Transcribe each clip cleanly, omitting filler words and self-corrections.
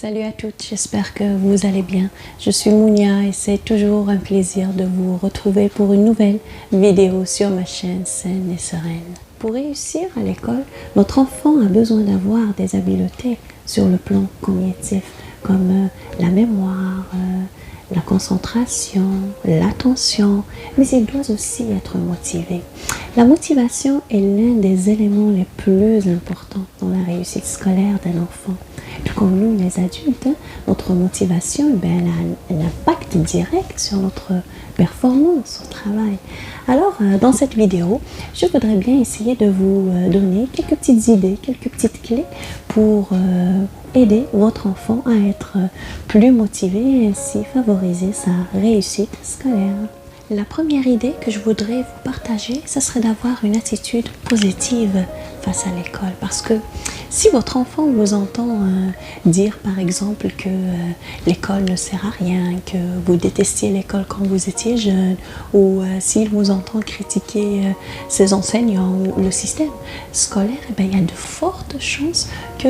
Salut à toutes, j'espère que vous allez bien. Je suis Mounia et c'est toujours un plaisir de vous retrouver pour une nouvelle vidéo sur ma chaîne Saine et Sereine. Pour réussir à l'école, notre enfant a besoin d'avoir des habiletés sur le plan cognitif comme la mémoire, la concentration, l'attention, mais il doit aussi être motivé. La motivation est l'un des éléments les plus importants dans la réussite scolaire d'un enfant. Tout comme nous, les adultes, notre motivation elle a un impact direct sur notre performance au travail. Alors, dans cette vidéo, je voudrais bien essayer de vous donner quelques petites idées, quelques petites clés pour aider votre enfant à être plus motivé et ainsi favoriser sa réussite scolaire. La première idée que je voudrais vous partager, ce serait d'avoir une attitude positive face à l'école. Parce que si votre enfant vous entend dire par exemple que l'école ne sert à rien, que vous détestiez l'école quand vous étiez jeune, ou s'il vous entend critiquer ses enseignants ou le système scolaire, eh bien, il y a de fortes chances que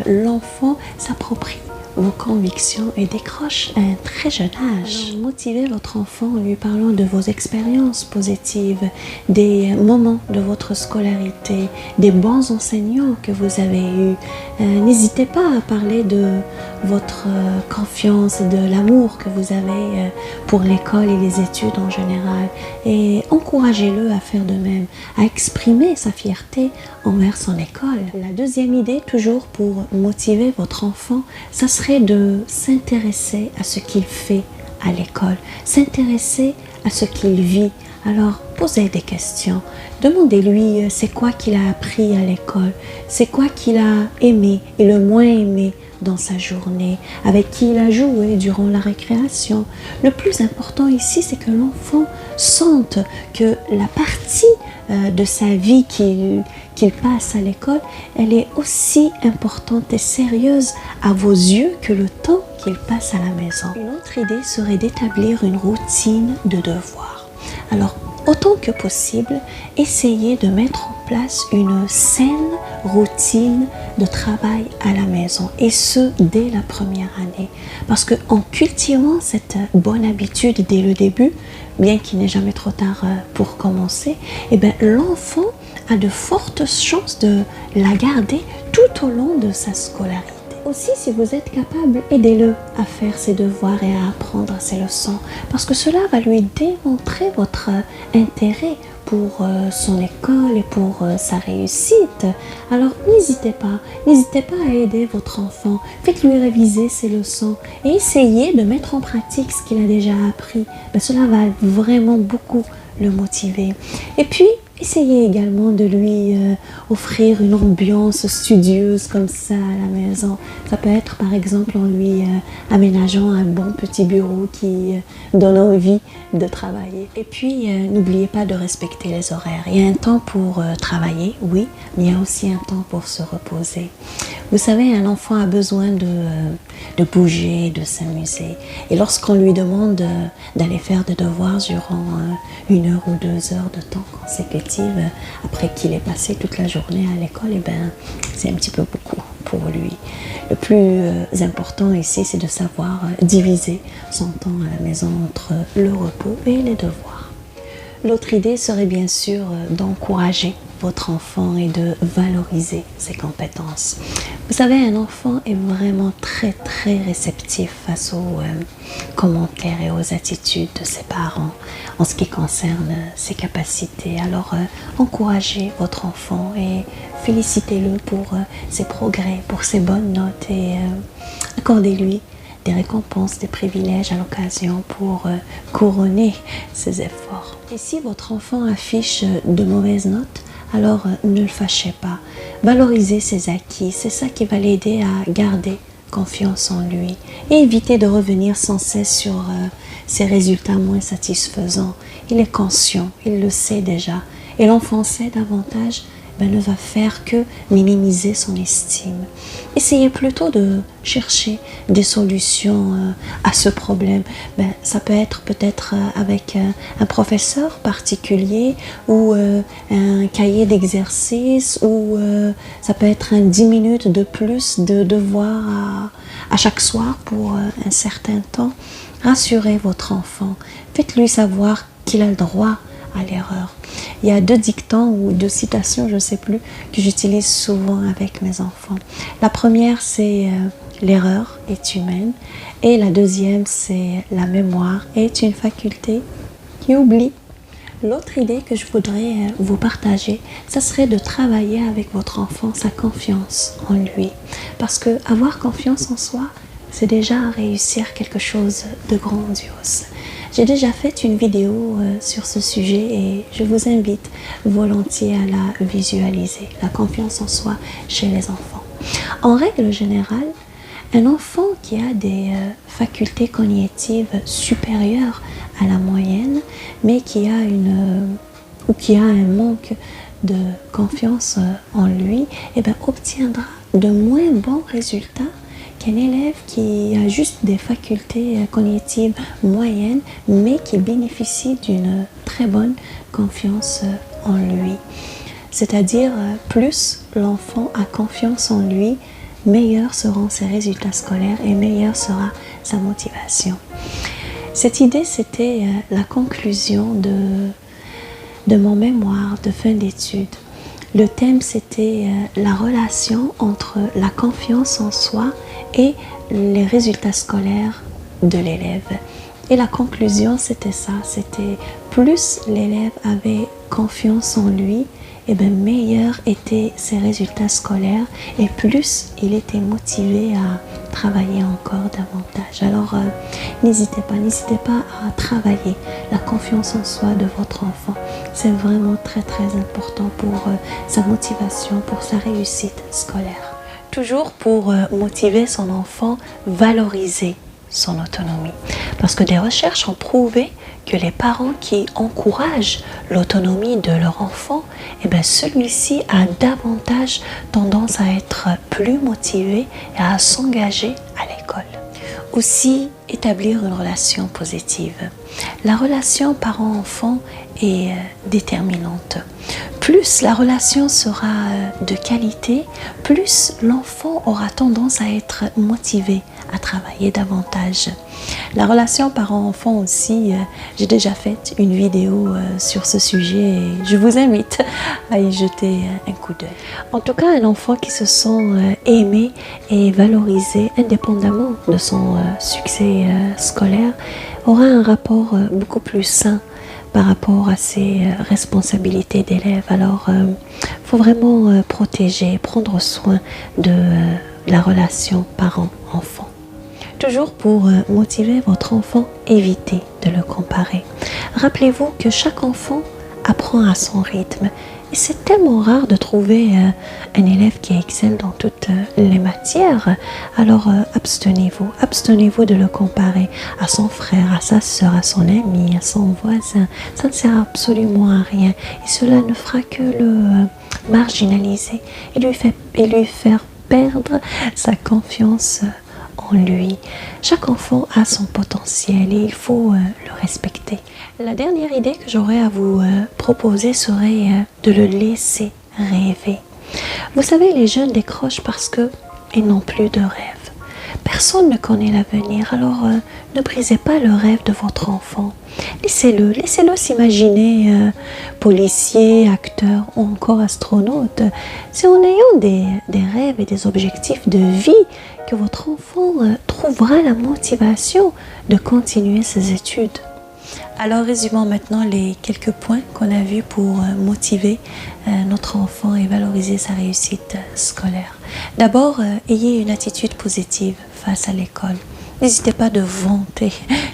l'enfant s'approprie vos convictions et décroche à un très jeune âge. Alors, motivez votre enfant en lui parlant de vos expériences positives, des moments de votre scolarité, des bons enseignants que vous avez eus. N'hésitez pas à parler de votre confiance et de l'amour que vous avez pour l'école et les études en général. Et encouragez-le à faire de même, à exprimer sa fierté envers son école. La deuxième idée, toujours pour motiver votre enfant, ça serait de s'intéresser à ce qu'il fait à l'école, s'intéresser à ce qu'il vit. Alors, posez des questions. Demandez-lui c'est quoi qu'il a appris à l'école, c'est quoi qu'il a aimé et le moins aimé dans sa journée, avec qui il a joué durant la récréation. Le plus important ici, c'est que l'enfant sente que la partie de sa vie qu'il passe à l'école, elle est aussi importante et sérieuse à vos yeux que le temps qu'il passe à la maison. Une autre idée serait d'établir une routine de devoirs. Alors, autant que possible, essayez de mettre en place une saine routine de travail à la maison, et ce dès la première année. Parce qu'en cultivant cette bonne habitude dès le début, bien qu'il n'est jamais trop tard pour commencer, eh bien, l'enfant a de fortes chances de la garder tout au long de sa scolarité. Aussi, si vous êtes capable, aidez-le à faire ses devoirs et à apprendre ses leçons, parce que cela va lui démontrer votre intérêt pour son école et pour sa réussite. Alors n'hésitez pas à aider votre enfant, faites-lui réviser ses leçons et essayez de mettre en pratique ce qu'il a déjà appris. Ben, cela va vraiment beaucoup le motiver. Et puis, essayez également de lui offrir une ambiance studieuse comme ça à la maison. Ça peut être par exemple en lui aménageant un bon petit bureau qui donne envie de travailler. Et puis n'oubliez pas de respecter les horaires. Il y a un temps pour travailler, oui, mais il y a aussi un temps pour se reposer. Vous savez, un enfant a besoin de bouger, de s'amuser. Et lorsqu'on lui demande d'aller faire des devoirs durant 1 heure ou 2 heures de temps consécutif, après qu'il ait passé toute la journée à l'école, eh ben, c'est un petit peu beaucoup pour lui. Le plus important ici, c'est de savoir diviser son temps à la maison entre le repos et les devoirs. L'autre idée serait bien sûr d'encourager votre enfant et de valoriser ses compétences. Vous savez, un enfant est vraiment très réceptif face aux commentaires et aux attitudes de ses parents en ce qui concerne ses capacités. Alors, encouragez votre enfant et félicitez-le pour ses progrès, pour ses bonnes notes et accordez-lui des récompenses, des privilèges à l'occasion pour couronner ses efforts. Et si votre enfant affiche de mauvaises notes, alors ne le fâchez pas. Valorisez ses acquis, c'est ça qui va l'aider à garder confiance en lui et éviter de revenir sans cesse sur ses résultats moins satisfaisants. Il est conscient, il le sait déjà et l'enfant sait davantage ne va faire que minimiser son estime. Essayez plutôt de chercher des solutions à ce problème. Ça peut être peut-être avec un professeur particulier ou un cahier d'exercice ou ça peut être 10 minutes de plus de devoir à chaque soir pour un certain temps. Rassurez votre enfant. Faites-lui savoir qu'il a le droit à l'erreur. Il y a 2 dictons ou 2 citations, je ne sais plus, que j'utilise souvent avec mes enfants. La première, c'est l'erreur est humaine. Et la deuxième, c'est la mémoire est une faculté qui oublie. L'autre idée que je voudrais vous partager, ça serait de travailler avec votre enfant sa confiance en lui. Parce que avoir confiance en soi, c'est déjà réussir quelque chose de grandiose. J'ai déjà fait une vidéo sur ce sujet et je vous invite volontiers à la visualiser, la confiance en soi chez les enfants. En règle générale, un enfant qui a des facultés cognitives supérieures à la moyenne, mais qui a un manque de confiance en lui, obtiendra de moins bons résultats qu'un élève qui a juste des facultés cognitives moyennes, mais qui bénéficie d'une très bonne confiance en lui. C'est-à-dire, plus l'enfant a confiance en lui, meilleurs seront ses résultats scolaires et meilleure sera sa motivation. Cette idée, c'était la conclusion de mon mémoire de fin d'études. Le thème, c'était la relation entre la confiance en soi et les résultats scolaires de l'élève. Et la conclusion, c'était ça, c'était plus l'élève avait confiance en lui, meilleurs étaient ses résultats scolaires et plus il était motivé à travailler encore davantage. Alors, n'hésitez pas à travailler la confiance en soi de votre enfant. C'est vraiment très très important pour sa motivation, pour sa réussite scolaire. Toujours pour motiver son enfant, valoriser son autonomie. Parce que des recherches ont prouvé que les parents qui encouragent l'autonomie de leur enfant, celui-ci a davantage tendance à être plus motivé et à s'engager à l'école. Aussi, établir une relation positive. La relation parent-enfant est déterminante. Plus la relation sera de qualité, plus l'enfant aura tendance à être motivé à travailler davantage. La relation parent-enfant aussi, j'ai déjà fait une vidéo sur ce sujet et je vous invite à y jeter un coup d'œil. En tout cas, un enfant qui se sent aimé et valorisé indépendamment de son succès scolaire aura un rapport beaucoup plus sain par rapport à ses responsabilités d'élève. Alors, il faut vraiment protéger, prendre soin de la relation parent-enfant. Toujours pour motiver votre enfant, évitez de le comparer. Rappelez-vous que chaque enfant apprend à son rythme. Et c'est tellement rare de trouver un élève qui excelle dans toutes les matières. Alors abstenez-vous de le comparer à son frère, à sa soeur, à son ami, à son voisin. Ça ne sert absolument à rien. Et cela ne fera que le marginaliser et lui faire perdre sa confiance en lui. Chaque enfant a son potentiel et il faut le respecter. La dernière idée que j'aurais à vous proposer serait de le laisser rêver. Vous savez, les jeunes décrochent parce qu'ils n'ont plus de rêve. Personne ne connaît l'avenir, alors ne brisez pas le rêve de votre enfant. Laissez-le s'imaginer policier, acteur ou encore astronaute. C'est en ayant des rêves et des objectifs de vie que votre enfant trouvera la motivation de continuer ses études. Alors résumons maintenant les quelques points qu'on a vus pour motiver notre enfant et valoriser sa réussite scolaire. D'abord, ayez une attitude positive face à l'école. N'hésitez pas de vanter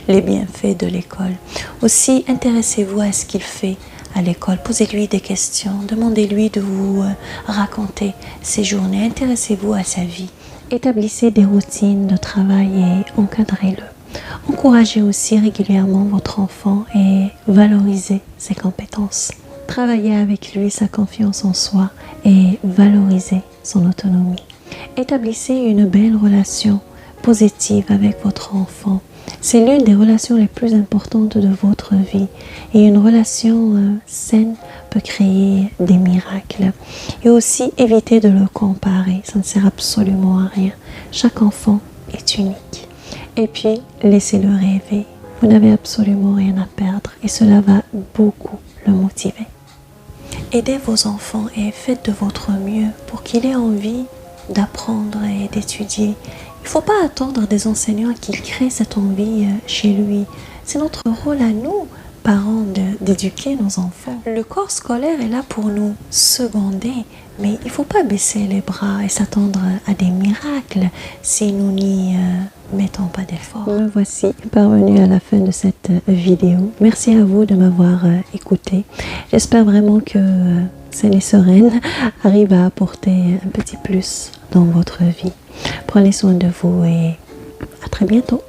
les bienfaits de l'école. Aussi, intéressez-vous à ce qu'il fait à l'école. Posez-lui des questions. Demandez-lui de vous raconter ses journées. Intéressez-vous à sa vie. Établissez des routines de travail et encadrez-le. Encouragez aussi régulièrement votre enfant et valorisez ses compétences. Travaillez avec lui sa confiance en soi et valorisez son autonomie. Établissez une belle relation positive avec votre enfant. C'est l'une des relations les plus importantes de votre vie et une relation saine peut créer des miracles. Et aussi évitez de le comparer, ça ne sert absolument à rien. Chaque enfant est unique. Et puis laissez-le rêver. Vous n'avez absolument rien à perdre et cela va beaucoup le motiver. Aidez vos enfants et faites de votre mieux pour qu'il ait envie d'apprendre et d'étudier. Il ne faut pas attendre des enseignants qu'ils créent cette envie chez lui. C'est notre rôle à nous, parents, d'éduquer nos enfants. Le corps scolaire est là pour nous seconder, mais il ne faut pas baisser les bras et s'attendre à des miracles si nous n'y mettons pas d'efforts. Me voici parvenue à la fin de cette vidéo. Merci à vous de m'avoir écouté. J'espère vraiment que Saine et Sereine arrive à apporter un petit plus dans votre vie. Prenez soin de vous et à très bientôt.